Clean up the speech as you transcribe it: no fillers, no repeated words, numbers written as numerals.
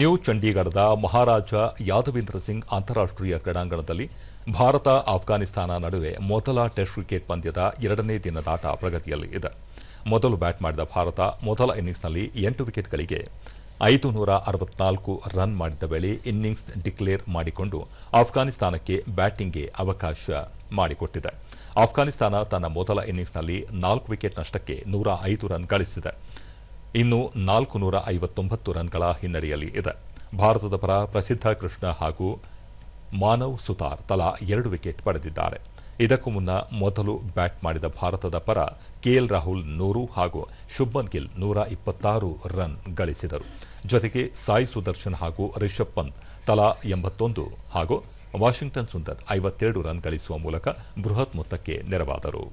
New ಚಂಡೀಗಢದ ಮಹಾರಾಜ ಯಾದವೇಂದ್ರ ಸಿಂಗ್ ಅಂತಾರಾಷ್ಟ್ರೀಯ ಕ್ರೀಡಾಂಗಣದಲ್ಲಿ ಭಾರತ ಆಫ್ಘಾನಿಸ್ತಾನ ನಡುವೆ ಮೊದಲ ಟೆಸ್ಟ್ ಕ್ರಿಕೆಟ್ ಪಂದ್ಯದ ಎರಡನೇ ದಿನದಾಟ ಪ್ರಗತಿಯಲ್ಲಿ ಇದೆ. ಮೊದಲು ಬ್ಯಾಟ್ ಮಾಡಿದ ಭಾರತ ಮೊದಲ ಇನ್ನಿಂಗ್ಸ್ನಲ್ಲಿ 8 ವಿಕೆಟ್ಗಳಿಗೆ 564 ರನ್ ಮಾಡಿದ ವೇಳೆ ಇನ್ನಿಂಗ್ಸ್ ಡಿಕ್ಲೇರ್ ಮಾಡಿಕೊಂಡು ಆಫ್ಘಾನಿಸ್ತಾನಕ್ಕೆ ಬ್ಯಾಟಿಂಗ್ಗೆ ಅವಕಾಶ ಮಾಡಿಕೊಟ್ಟಿದೆ. ಆಫ್ಘಾನಿಸ್ತಾನ ತನ್ನ ಮೊದಲ ಇನ್ನಿಂಗ್ಸ್ನಲ್ಲಿ 4 ವಿಕೆಟ್ ನಷ್ಟಕ್ಕೆ 105 ರನ್ ಗಳಿಸಿದೆ. ಇನ್ನು 459 ರನ್ಗಳ ಹಿನ್ನಡೆಯಲ್ಲಿ ಇದೆ. ಭಾರತದ ಪರ ಪ್ರಸಿದ್ಧ ಕೃಷ್ಣ ಹಾಗೂ ಮಾನವ್ ಸುತಾರ್ ತಲಾ 2 ವಿಕೆಟ್ ಪಡೆದಿದ್ದಾರೆ. ಇದಕ್ಕೂ ಮುನ್ನ ಮೊದಲು ಬ್ಯಾಟ್ ಮಾಡಿದ ಭಾರತದ ಪರ ಕೆಎಲ್ ರಾಹುಲ್ 100 ಹಾಗೂ ಶುಭ್ಮನ್ ಗಿಲ್ 126 ರನ್ ಗಳಿಸಿದರು. ಜೊತೆಗೆ ಸಾಯಿ ಸುದರ್ಶನ್ ಹಾಗೂ ರಿಷಬ್ ಪಂತ್ ತಲಾ 81 ಹಾಗೂ ವಾಷಿಂಗ್ಟನ್ ಸುಂದರ್ 52 ರನ್ ಗಳಿಸುವ ಮೂಲಕ ಬೃಹತ್ ಮೊತ್ತಕ್ಕೆ ನೆರವಾದರು.